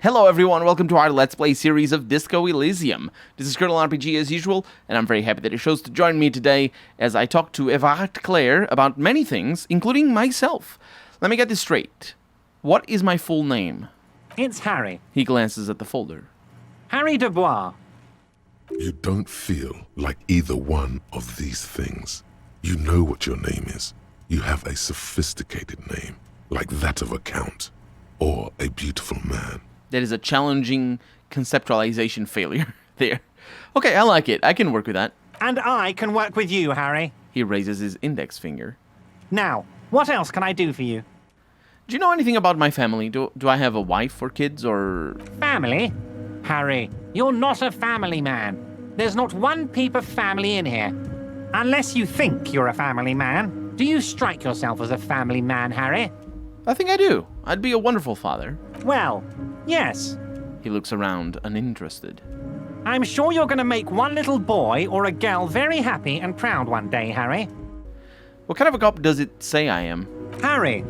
Hello everyone, welcome to our Let's Play series of Disco Elysium. This is Colonel RPG as usual, and I'm very happy that you chose to join me today as I talk to Revachol about many things, including myself. Let me get this straight. What is my full name? It's Harry. He glances at the folder. Harry Dubois. You don't feel like either one of these things. You know what your name is. You have a sophisticated name, like that of a count, or a beautiful man. That is a challenging conceptualization failure there. Okay, I like it. I can work with that. And I can work with you, Harry. He raises his index finger. Now, what else can I do for you? Do you know anything about my family? Do I have a wife or kids or... Family? Harry, you're not a family man. There's not one peep of family in here. Unless you think you're a family man. Do you strike yourself as a family man, Harry? I think I do. I'd be a wonderful father. Well, yes. He looks around, uninterested. I'm sure you're going to make one little boy or a girl very happy and proud one day, Harry. What kind of a cop does it say I am? Harry,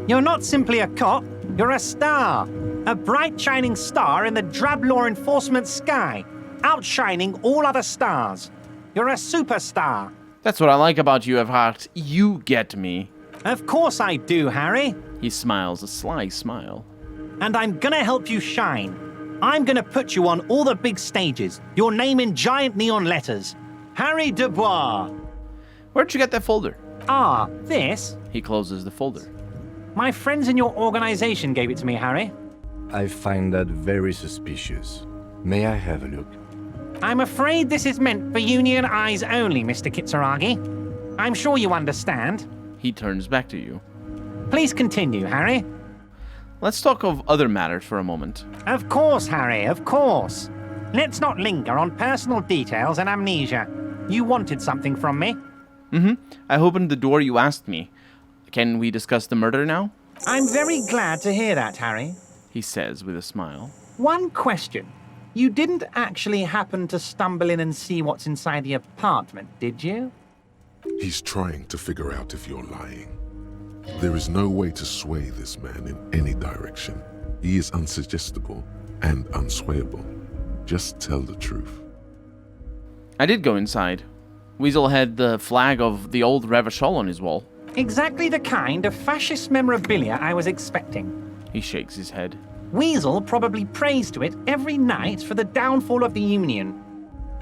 you're not simply a cop, you're a star. A bright shining star in the drab law enforcement sky, outshining all other stars. You're a superstar. That's what I like about you, Evhart. You get me. Of course I do, Harry. He smiles, a sly smile. And I'm gonna help you shine. I'm gonna put you on all the big stages, your name in giant neon letters. Harry Dubois. Where'd you get that folder? This? He closes the folder. My friends in your organization gave it to me, Harry. I find that very suspicious. May I have a look? I'm afraid this is meant for Union eyes only, Mr. Kitsuragi. I'm sure you understand. He turns back to you. Please continue, Harry. Let's talk of other matters for a moment. Of course, Harry, of course. Let's not linger on personal details and amnesia. You wanted something from me. I opened the door you asked me. Can we discuss the murder now? I'm very glad to hear that, Harry. He says with a smile. One question. You didn't actually happen to stumble in and see what's inside the apartment, did you? He's trying to figure out if you're lying. There is no way to sway this man in any direction. He is unsuggestible and unswayable. Just tell the truth. I did go inside. Weasel had the flag of the old Revachol on his wall. Exactly the kind of fascist memorabilia I was expecting. He shakes his head. Weasel probably prays to it every night for the downfall of the Union.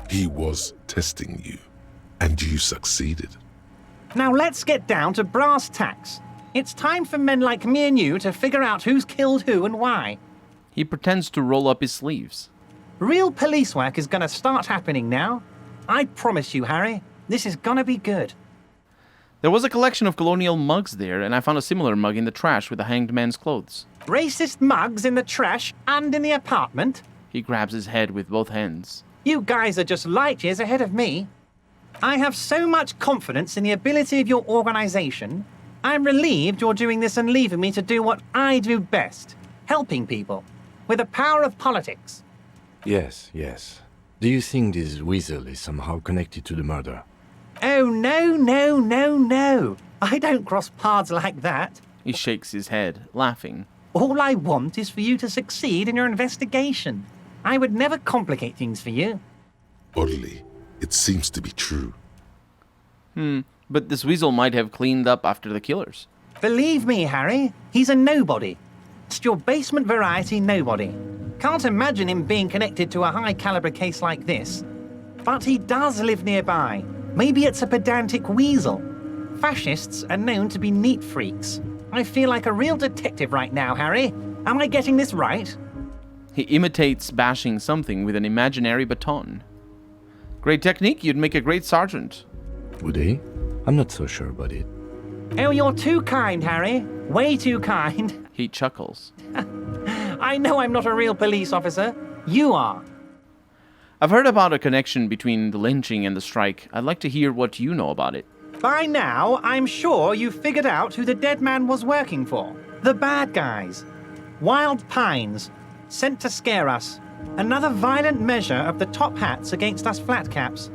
He was testing you, and you succeeded. Now let's get down to brass tacks. It's time for men like me and you to figure out who's killed who and why. He pretends to roll up his sleeves. Real police work is gonna start happening now. I promise you, Harry, this is gonna be good. There was a collection of colonial mugs there, and I found a similar mug in the trash with a hanged man's clothes. Racist mugs in the trash and in the apartment? He grabs his head with both hands. You guys are just light years ahead of me. I have so much confidence in the ability of your organization. I'm relieved you're doing this and leaving me to do what I do best, helping people, with the power of politics. Yes. Do you think this Weasel is somehow connected to the murder? Oh, no. I don't cross paths like that. He shakes his head, laughing. All I want is for you to succeed in your investigation. I would never complicate things for you. Oddly, it seems to be true. But this Weasel might have cleaned up after the killers. Believe me, Harry, he's a nobody. Just your basement variety nobody. Can't imagine him being connected to a high-caliber case like this. But he does live nearby. Maybe it's a pedantic weasel. Fascists are known to be neat freaks. I feel like a real detective right now, Harry. Am I getting this right? He imitates bashing something with an imaginary baton. Great technique, you'd make a great sergeant. Would he? I'm not so sure about it. Oh, you're too kind, Harry. Way too kind. He chuckles. I know I'm not a real police officer. You are. I've heard about a connection between the lynching and the strike. I'd like to hear what you know about it. By now, I'm sure you've figured out who the dead man was working for. The bad guys. Wild Pines. Sent to scare us. Another violent measure of the top hats against us flatcaps.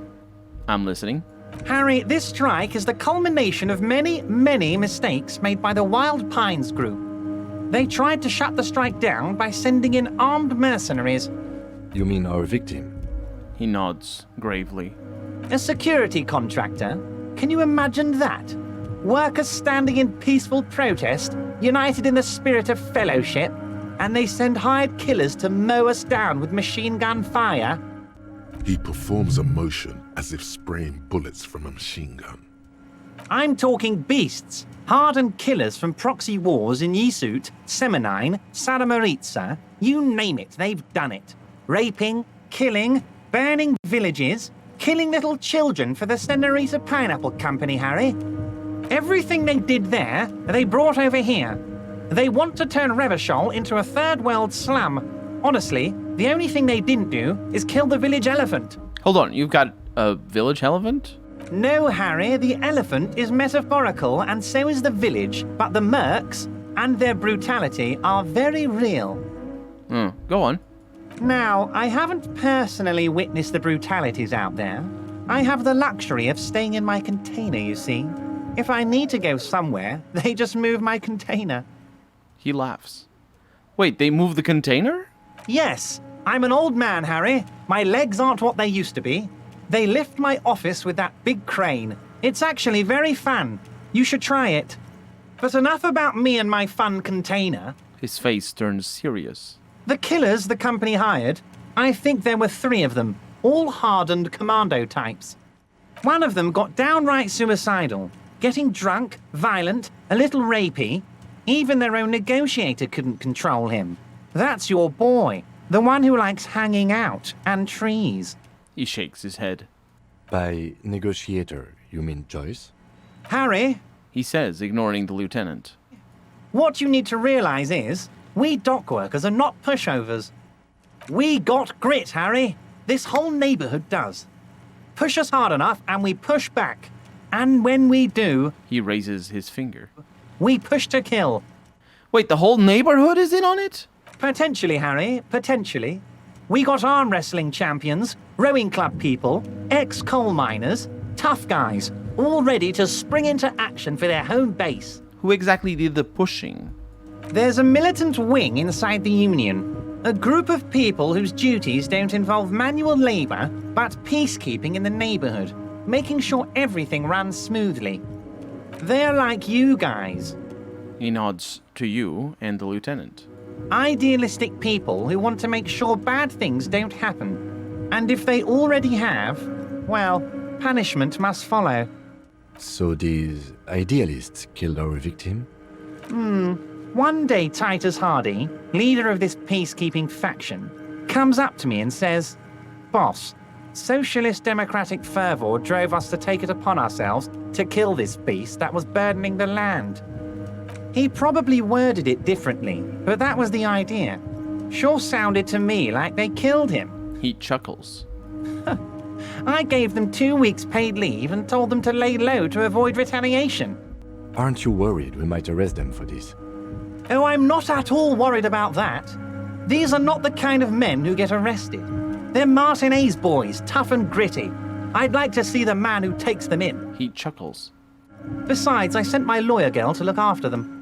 I'm listening. Harry, this strike is the culmination of many mistakes made by the Wild Pines group. They tried to shut the strike down by sending in armed mercenaries. You mean our victim? He nods gravely. A security contractor? Can you imagine that? Workers standing in peaceful protest, united in the spirit of fellowship, and they send hired killers to mow us down with machine gun fire? He performs a motion as if spraying bullets from a machine gun. I'm talking beasts, hardened killers from proxy wars in Yisut, Semenine, Saramoritsa, you name it, they've done it. Raping, killing, burning villages, killing little children for the Senorita Pineapple Company, Harry. Everything they did there, they brought over here. They want to turn Revachol into a third world slum. Honestly, the only thing they didn't do is kill the village elephant. Hold on, you've got a village elephant? No, Harry, the elephant is metaphorical and so is the village, but the mercs and their brutality are very real. Go on. Now, I haven't personally witnessed the brutalities out there. I have the luxury of staying in my container, you see. If I need to go somewhere, they just move my container. He laughs. Wait, they move the container? Yes, I'm an old man, Harry. My legs aren't what they used to be. They lift my office with that big crane. It's actually very fun. You should try it. But enough about me and my fun container. His face turns serious. The killers the company hired, I think there were 3 of them, all hardened commando types. One of them got downright suicidal, getting drunk, violent, a little rapey. Even their own negotiator couldn't control him. That's your boy, the one who likes hanging out and trees. He shakes his head. By negotiator, you mean Joyce? Harry, He says, ignoring the lieutenant. what you need to realize is, we dock workers are not pushovers. We got grit, Harry. This whole neighborhood does. Push us hard enough and we push back. And when we do, He raises his finger. we push to kill. Wait, the whole neighborhood is in on it? Potentially, Harry, potentially. We got arm wrestling champions, rowing club people, ex-coal miners, tough guys, all ready to spring into action for their home base. Who exactly did the pushing? There's a militant wing inside the Union, a group of people whose duties don't involve manual labor, but peacekeeping in the neighborhood, making sure everything runs smoothly. They're like you guys. He nods to you and the lieutenant. Idealistic people who want to make sure bad things don't happen. And if they already have, well, punishment must follow. So these idealists killed our victim? One day Titus Hardy, leader of this peacekeeping faction, comes up to me and says, "Boss, socialist democratic fervor drove us to take it upon ourselves to kill this beast that was burdening the land." He probably worded it differently, but that was the idea. Sure sounded to me like they killed him. He chuckles. I gave them 2 weeks paid leave and told them to lay low to avoid retaliation. Aren't you worried we might arrest them for this? Oh, I'm not at all worried about that. These are not the kind of men who get arrested. They're Martinez boys, tough and gritty. I'd like to see the man who takes them in. He chuckles. Besides, I sent my lawyer girl to look after them.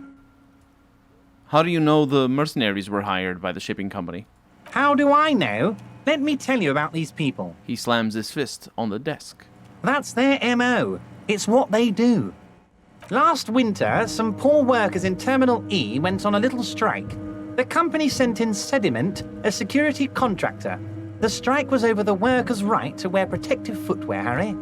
How do you know the mercenaries were hired by the shipping company? How do I know? Let me tell you about these people. He slams his fist on the desk. That's their MO. It's what they do. Last winter, some poor workers in Terminal E went on a little strike. The company sent in Sediment, a security contractor. The strike was over the workers' right to wear protective footwear, Harry.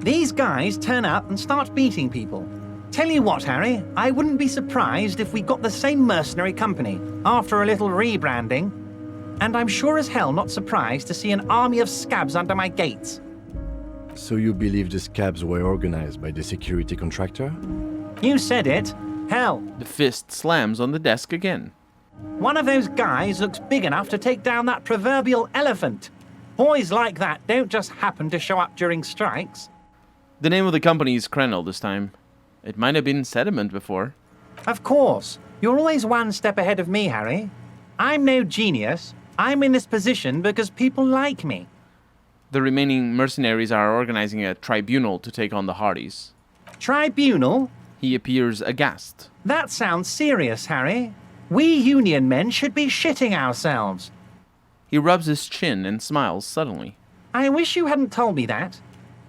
These guys turn up and start beating people. Tell you what, Harry, I wouldn't be surprised if we got the same mercenary company after a little rebranding. And I'm sure as hell not surprised to see an army of scabs under my gates. So you believe the scabs were organized by the security contractor? You said it. Hell, The fist slams on the desk again. one of those guys looks big enough to take down that proverbial elephant. Boys like that don't just happen to show up during strikes. The name of the company is Krenel this time. It might have been Sediment before. Of course. You're always one step ahead of me, Harry. I'm no genius. I'm in this position because people like me. The remaining mercenaries are organizing a tribunal to take on the Hardys. Tribunal? He appears aghast. That sounds serious, Harry. We union men should be shitting ourselves. He rubs his chin and smiles suddenly. I wish you hadn't told me that.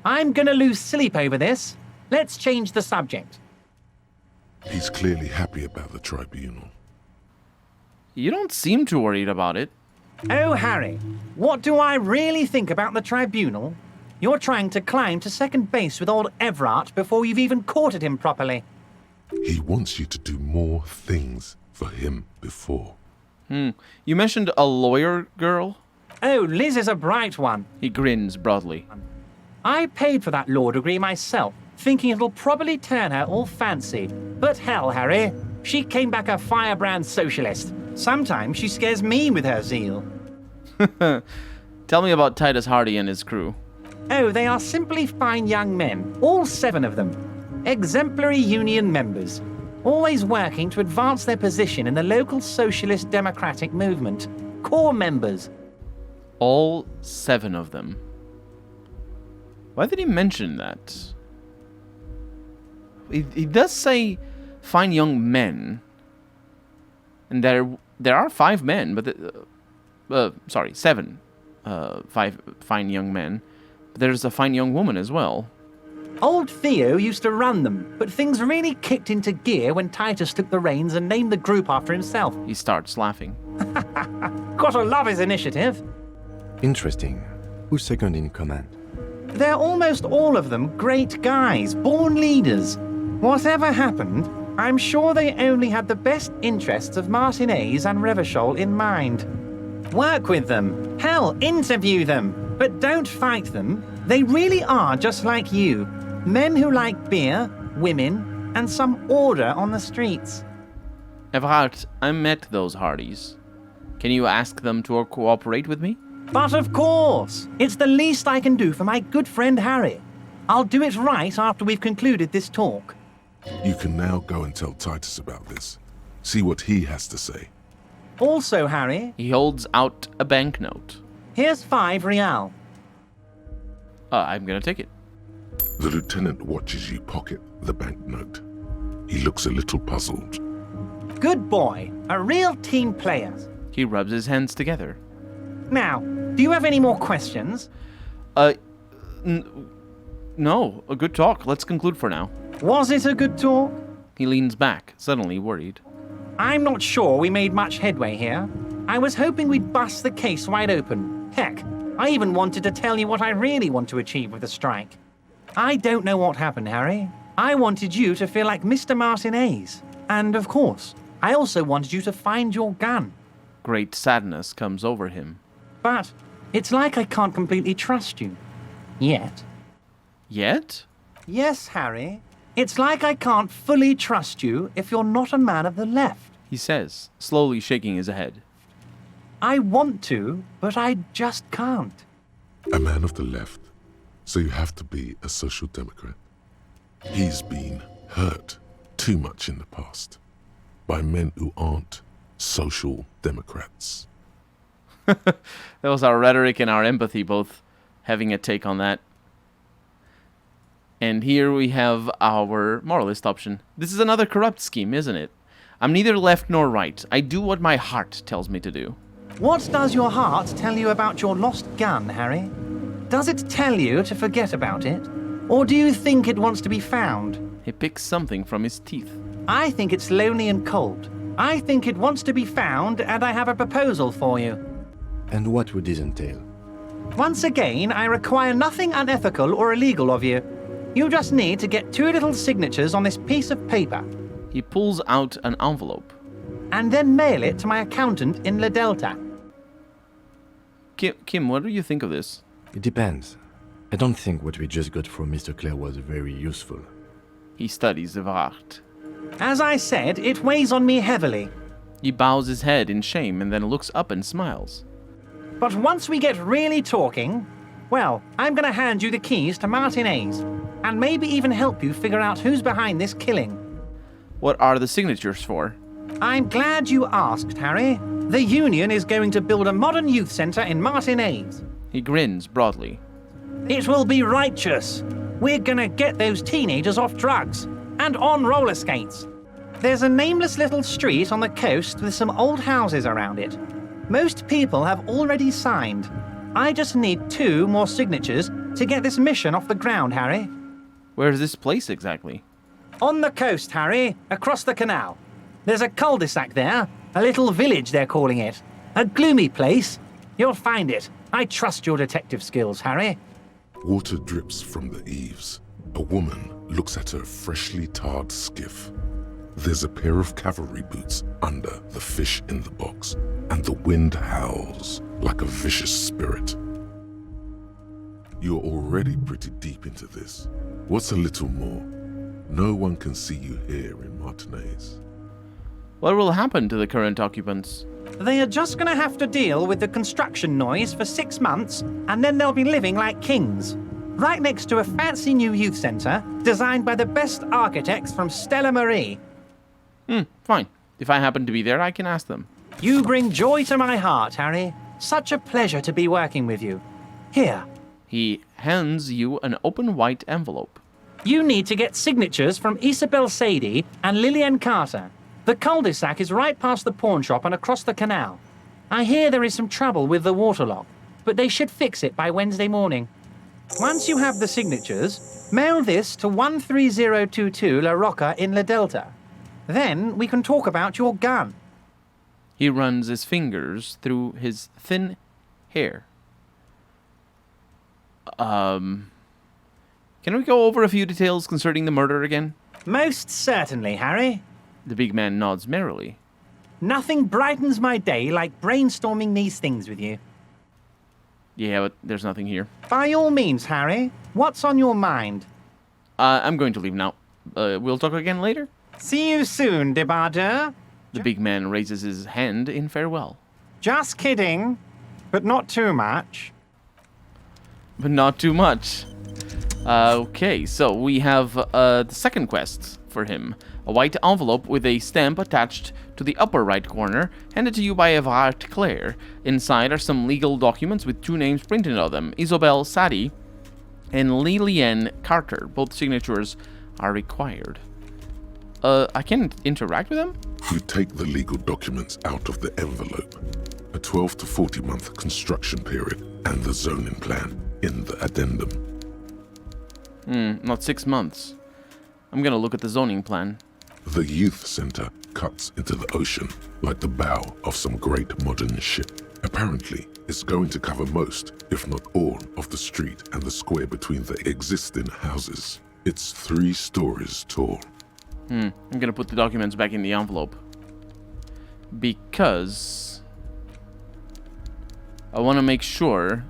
I'm gonna lose sleep over this. Let's change the subject. He's clearly happy about the tribunal. You don't seem too worried about it. Oh, Harry, what do I really think about the tribunal? You're trying to climb to second base with old Everard before you've even courted him properly. He wants you to do more things for him before. You mentioned a lawyer girl? Oh, Liz is a bright one. He grins broadly. I paid for that law degree myself, thinking it'll probably turn her all fancy. But hell, Harry, she came back a firebrand socialist. Sometimes she scares me with her zeal. Tell me about Titus Hardy and his crew. Oh, they are simply fine young men, all 7 of them. Exemplary union members, always working to advance their position in the local socialist democratic movement. Core members. All 7 of them. Why did he mention that? He does say fine young men. And there are 5 men, but sorry, 7 5 fine young men. But there's a fine young woman as well. Old Theo used to run them, but things really kicked into gear when Titus took the reins and named the group after himself. He starts laughing. Gotta love his initiative. Interesting. Who's second in command? They're almost all of them great guys, born leaders. Whatever happened, I'm sure they only had the best interests of Martinez and Revachol in mind. Work with them. Hell, interview them. But don't fight them. They really are just like you. Men who like beer, women, and some order on the streets. Everhard, I met those Hardys. Can you ask them to cooperate with me? But of course, it's the least I can do for my good friend Harry. I'll do it right after we've concluded this talk. You can now go and tell Titus about this. See what he has to say. Also, Harry, He holds out a banknote. here's 5 real. I'm gonna take it. The lieutenant watches you pocket the banknote. He looks a little puzzled. Good boy, a real team player. He rubs his hands together. Now, do you have any more questions? No, a good talk. Let's conclude for now. Was it a good talk? He leans back, suddenly worried. I'm not sure we made much headway here. I was hoping we'd bust the case wide open. Heck, I even wanted to tell you what I really want to achieve with the strike. I don't know what happened, Harry. I wanted you to feel like Mr. Martinez. And of course, I also wanted you to find your gun. Great sadness comes over him. But it's like I can't completely trust you. Yet. Yet? Yes, Harry. It's like I can't fully trust you if you're not a man of the left. He says, slowly shaking his head. I want to, but I just can't. A man of the left, so you have to be a social democrat. He's been hurt too much in the past by men who aren't social democrats. That was our rhetoric and our empathy both having a take on that. And here we have our moralist option. This is another corrupt scheme, isn't it? I'm neither left nor right. I do what my heart tells me to do. What does your heart tell you about your lost gun, Harry? Does it tell you to forget about it? Or do you think it wants to be found? He picks something from his teeth. I think it's lonely and cold. I think it wants to be found, and I have a proposal for you. And what would this entail? Once again, I require nothing unethical or illegal of you. You just need to get 2 little signatures on this piece of paper, He pulls out an envelope. and then mail it to my accountant in La Delta. Kim, what do you think of this? It depends. I don't think what we just got from Mr. Clare was very useful. He studies the Wacht. As I said, it weighs on me heavily. He bows his head in shame and then looks up and smiles. But once we get really talking, well, I'm going to hand you the keys to Martinez, and maybe even help you figure out who's behind this killing. What are the signatures for? I'm glad you asked, Harry. The Union is going to build a modern youth center in Martinez. He grins broadly. It will be righteous. We're going to get those teenagers off drugs and on roller skates. There's a nameless little street on the coast with some old houses around it. Most people have already signed. I just need 2 more signatures to get this mission off the ground, Harry. Where's this place exactly? On the coast, Harry, across the canal. There's a cul-de-sac there, a little village they're calling it. A gloomy place. You'll find it. I trust your detective skills, Harry. Water drips from the eaves. A woman looks at her freshly tarred skiff. There's a pair of cavalry boots under the fish in the box, and the wind howls like a vicious spirit. You're already pretty deep into this. What's a little more? No one can see you here in Martinez. What will happen to the current occupants? They are just going to have to deal with the construction noise for 6 months, and then they'll be living like kings. Right next to a fancy new youth centre, designed by the best architects from Stella Marie. Fine. If I happen to be there, I can ask them. You bring joy to my heart, Harry. Such a pleasure to be working with you. Here, He hands you an open white envelope. you need to get signatures from Isabel Sadie and Lillian Carter. The cul-de-sac is right past the pawn shop and across the canal. I hear there is some trouble with the water lock, but they should fix it by Wednesday morning. Once you have the signatures, mail this to 13022 La Rocca in La Delta. Then we can talk about your gun. He runs his fingers through his thin hair. Can we go over a few details concerning the murder again? Most certainly, Harry. The big man nods merrily. Nothing brightens my day like brainstorming these things with you. Yeah, but there's nothing here. By all means, Harry. What's on your mind? I'm going to leave now. We'll talk again later. See you soon, Debardeur. The big man raises his hand in farewell. Just kidding, but not too much. But not too much. Okay, so we have the second quest for him. A white envelope with a stamp attached to the upper right corner, handed to you by Everard Clare. Inside are some legal documents with 2 names printed on them, Isabel Sadi and Lillian Carter. Both signatures are required. I can interact with them? You take the legal documents out of the envelope. A 12 to 40 month construction period and the zoning plan in the addendum. Not 6 months. I'm gonna look at the zoning plan. The youth center cuts into the ocean like the bow of some great modern ship. Apparently, it's going to cover most, if not all, of the street and the square between the existing houses. It's 3 stories tall. I'm gonna put the documents back in the envelope. Because I want to make sure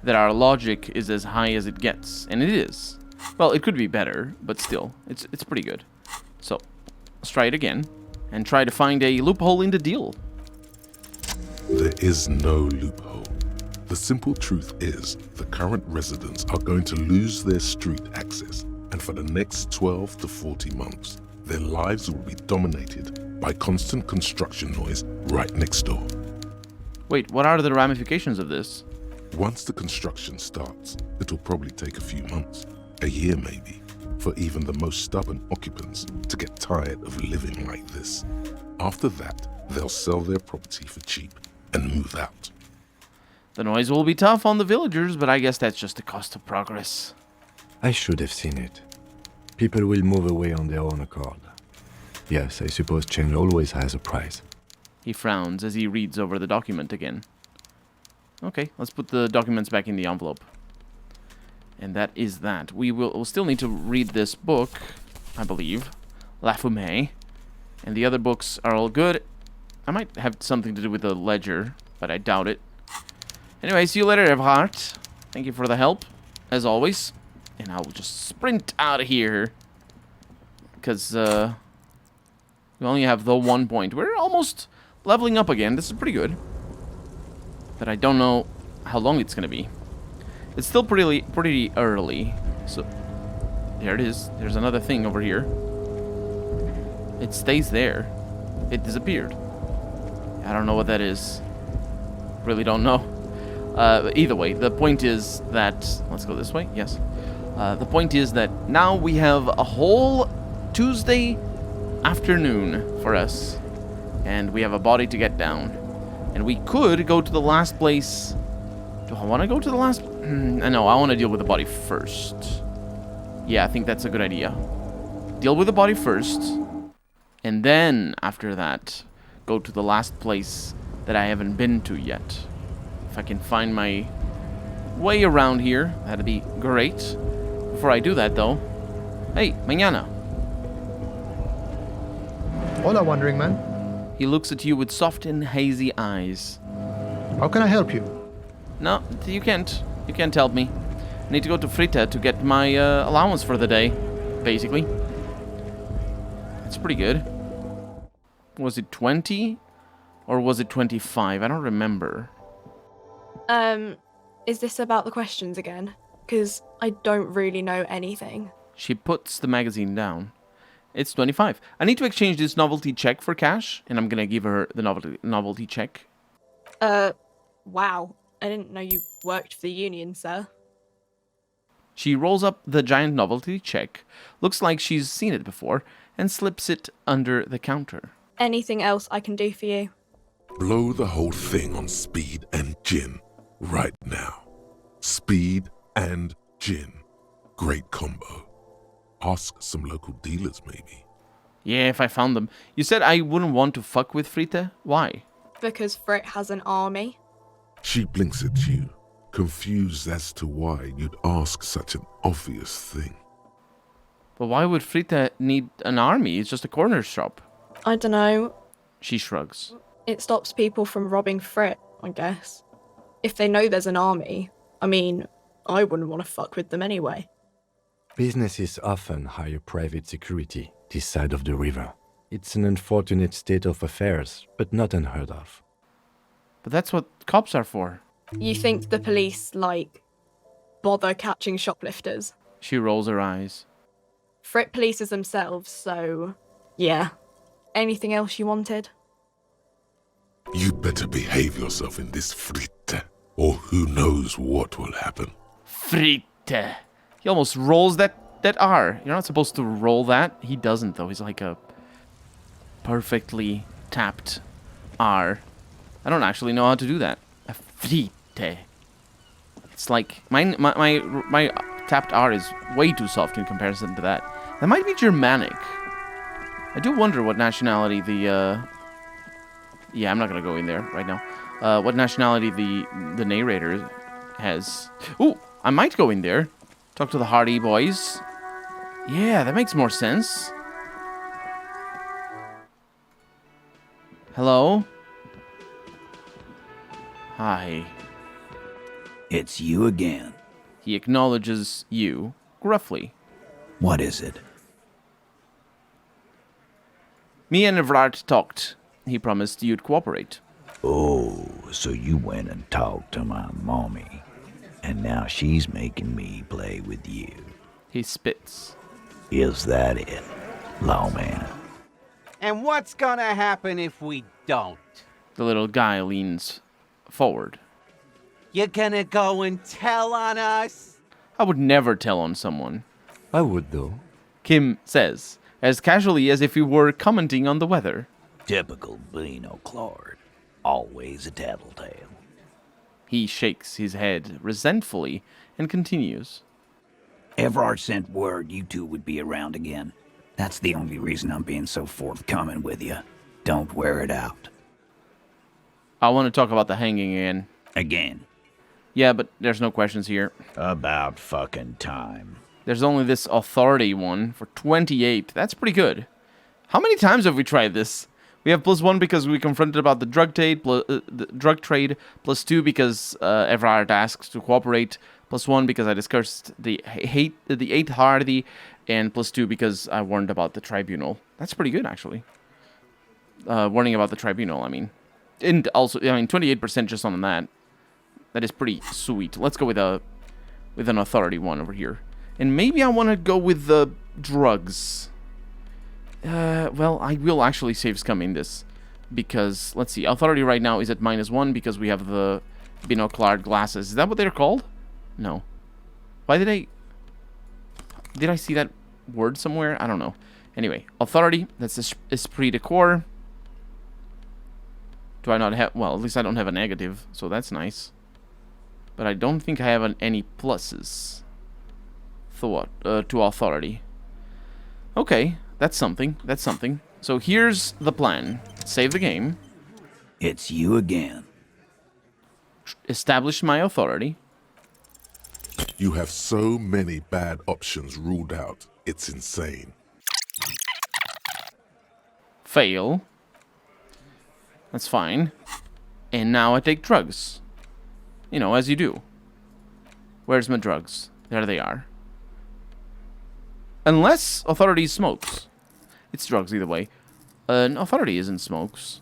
that our logic is as high as it gets. And it is. Well, it could be better, but still, it's pretty good. So, let's try it again. And try to find a loophole in the deal. There is no loophole. The simple truth is the current residents are going to lose their street access, and for the next 12 to 40 months, their lives will be dominated by constant construction noise right next door. Wait, what are the ramifications of this? Once the construction starts, it'll probably take a few months, a year maybe, for even the most stubborn occupants to get tired of living like this. After that, they'll sell their property for cheap and move out. The noise will be tough on the villagers, but I guess that's just the cost of progress. I should have seen it. People will move away on their own accord. Yes, I suppose change always has a price. He frowns as he reads over the document again. Okay, let's put the documents back in the envelope. And that is that. We'll still need to read this book, I believe. La Fumée. And the other books are all good. I might have something to do with the ledger, but I doubt it. Anyway, see you later, Everhard. Thank you for the help, as always. And I'll just sprint out of here. Because, we only have the 1 point. We're almost leveling up again. This is pretty good. But I don't know how long it's going to be. It's still pretty early. So, there it is. There's another thing over here. It stays there. It disappeared. I don't know what that is. Really don't know. Either way, the point is that... Let's go this way. Yes. The point is that now we have a whole Tuesday afternoon for us. And we have a body to get down. And we could go to the last place. Do I want to go to the last? No, I want to deal with the body first. Yeah, I think that's a good idea. Deal with the body first. And then, after that, go to the last place that I haven't been to yet. If I can find my way around here, that'd be great. Before I do that, though... Hey, mañana. Hola, wandering man. He looks at you with soft and hazy eyes. How can I help you? No, you can't. You can't help me. I need to go to Frita to get my allowance for the day, basically. It's pretty good. Was it 20? Or was it 25? I don't remember. Is this about the questions again? Because I don't really know anything. She puts the magazine down. It's 25. I need to exchange this novelty check for cash, and I'm gonna give her the novelty check. Wow. I didn't know you worked for the union, sir. She rolls up the giant novelty check, looks like she's seen it before, and slips it under the counter. Anything else I can do for you? Blow the whole thing on speed and gin right now. Speed and gin. Great combo. Ask some local dealers, maybe. Yeah, if I found them. You said I wouldn't want to fuck with Frita? Why? Because Frit has an army. She blinks at you, confused as to why you'd ask such an obvious thing. But why would Frita need an army? It's just a corner shop. I don't know. She shrugs. It stops people from robbing Frit, I guess. If they know there's an army, I mean, I wouldn't want to fuck with them anyway. Businesses often hire private security this side of the river. It's an unfortunate state of affairs, but not unheard of. But that's what cops are for. You think the police, bother catching shoplifters? She rolls her eyes. Frit polices themselves, so... yeah. Anything else you wanted? You better behave yourself in this fritte, or who knows what will happen. Frita. He almost rolls that R. You're not supposed to roll that. He doesn't, though. He's like a perfectly tapped R. I don't actually know how to do that. A frite. It's like my tapped R is way too soft in comparison to that. That might be Germanic. I do wonder what nationality the yeah, I'm not gonna go in there right now. What nationality the narrator has. Ooh, I might go in there. Talk to the Hardy boys. Yeah, that makes more sense. Hello? Hi. It's you again. He acknowledges you, gruffly. What is it? Me and Evrard talked. He promised you'd cooperate. Oh, so you went and talked to my mommy. And now she's making me play with you. He spits. Is that it, lawman? And what's gonna happen if we don't? The little guy leans forward. You gonna go and tell on us? I would never tell on someone, I would, though. Kim says, as casually as if he were commenting on the weather. Typical Beano Claude. Always a tattletale. He shakes his head resentfully and continues. Evrard sent word you two would be around again. That's the only reason I'm being so forthcoming with you. Don't wear it out. I want to talk about the hanging again. Again. Yeah, but there's no questions here. About fucking time. There's only this authority one for 28. That's pretty good. How many times have we tried this? We have +1 because we confronted about the drug trade, +2 because Evrard asked to cooperate, +1 because I discussed the 8th Hardy, and +2 because I warned about the tribunal. That's pretty good, actually. Warning about the tribunal, I mean. And also, I mean, 28% just on that. That is pretty sweet. Let's go with an authority one over here. And maybe I want to go with the drugs. Well, I will actually save scum in this. Because, let's see, authority right now is at -1 because we have the binocular glasses. Is that what they're called? No. Why did I see that word somewhere? I don't know. Anyway, authority, that's esprit de corps. Do I not have... Well, at least I don't have a negative, so that's nice. But I don't think I have any pluses to authority. Okay, that's something. That's something. So here's the plan. Save the game. It's you again. Establish my authority. You have so many bad options ruled out. It's insane. Fail. That's fine. And now I take drugs. You know, as you do. Where's my drugs? There they are. Unless authority smokes. It's drugs either way. Authority isn't smokes.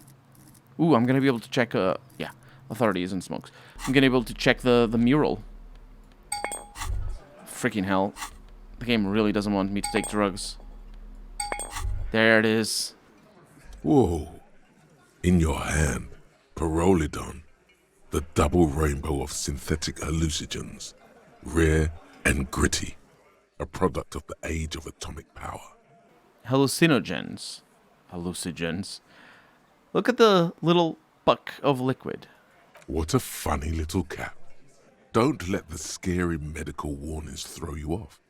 Ooh, I'm gonna be able to check, yeah. Authority isn't smokes. I'm gonna be able to check the mural. Freaking hell. The game really doesn't want me to take drugs. There it is. Whoa. In your hand, Pyrrolidon, the double rainbow of synthetic hallucinogens, rare and gritty, a product of the age of atomic power. Hallucinogens. Look at the little buck of liquid. What a funny little cap. Don't let the scary medical warnings throw you off.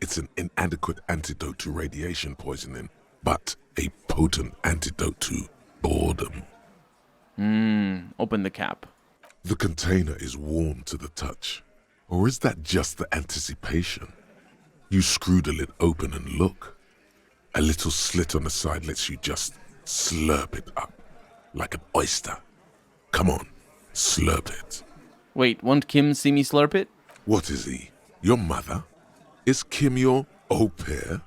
It's an inadequate antidote to radiation poisoning, but a potent antidote to boredom. Open the cap. The container is warm to the touch. Or is that just the anticipation? You screw the lid open and look. A little slit on the side lets you just slurp it up. Like an oyster. Come on, slurp it. Wait, won't Kim see me slurp it? What is he? Your mother? Is Kim your au pair?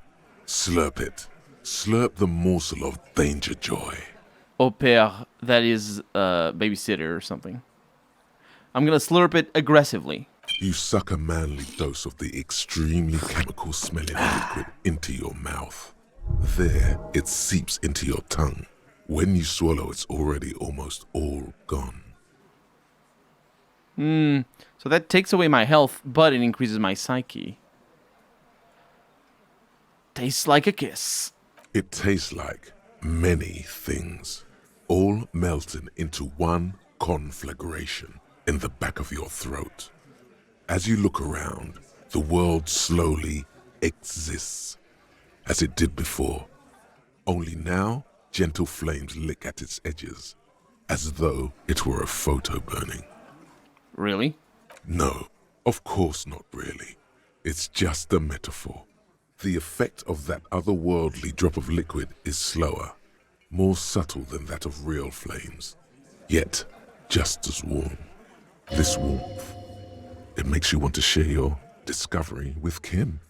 Slurp it. Slurp the morsel of danger joy. Au pair, that is babysitter or something. I'm gonna slurp it aggressively. You suck a manly dose of the extremely chemical-smelling liquid into your mouth. There, it seeps into your tongue. When you swallow, it's already almost all gone. So that takes away my health, but it increases my psyche. Tastes like a kiss. It tastes like many things, all melting into one conflagration in the back of your throat. As you look around, the world slowly exists, as it did before. Only now, gentle flames lick at its edges, as though it were a photo burning. Really? No, of course not really. It's just a metaphor. The effect of that otherworldly drop of liquid is slower, more subtle than that of real flames, yet just as warm. This warmth, it makes you want to share your discovery with Kim.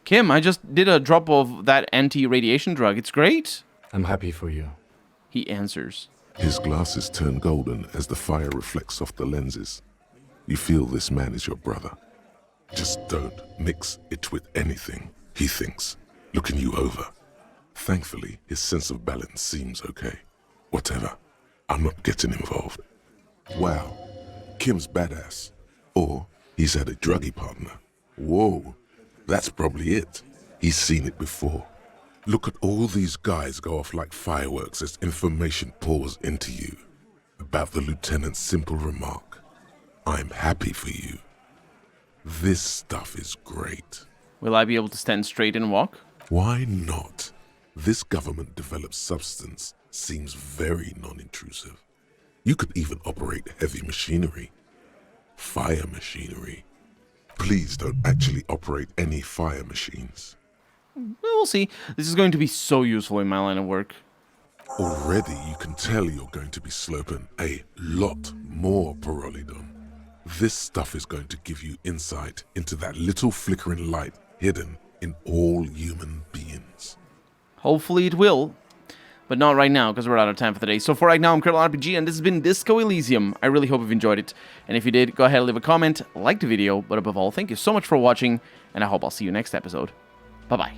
Kim, I just did a drop of that anti-radiation drug. It's great. I'm happy for you. He answers. His glasses turn golden as the fire reflects off the lenses. You feel this man is your brother. Just don't mix it with anything, he thinks, looking you over. Thankfully, his sense of balance seems okay. Whatever, I'm not getting involved. Wow, Kim's badass. Or he's had a druggy partner. Whoa, that's probably it. He's seen it before. Look at all these guys go off like fireworks as information pours into you about the lieutenant's simple remark. I'm happy for you. This stuff is great. Will I be able to stand straight and walk? Why not? This government-developed substance seems very non-intrusive. You could even operate heavy machinery. Fire machinery. Please don't actually operate any fire machines. We'll see. This is going to be so useful in my line of work. Already you can tell you're going to be slurping a lot more Pyrrolidon. This stuff is going to give you insight into that little flickering light hidden in all human beings. Hopefully it will. But not right now, because we're out of time for the day. So for right now, I'm Colonel RPG, and this has been Disco Elysium. I really hope you've enjoyed it. And if you did, go ahead and leave a comment, like the video, but above all, thank you so much for watching, and I hope I'll see you next episode. Bye-bye.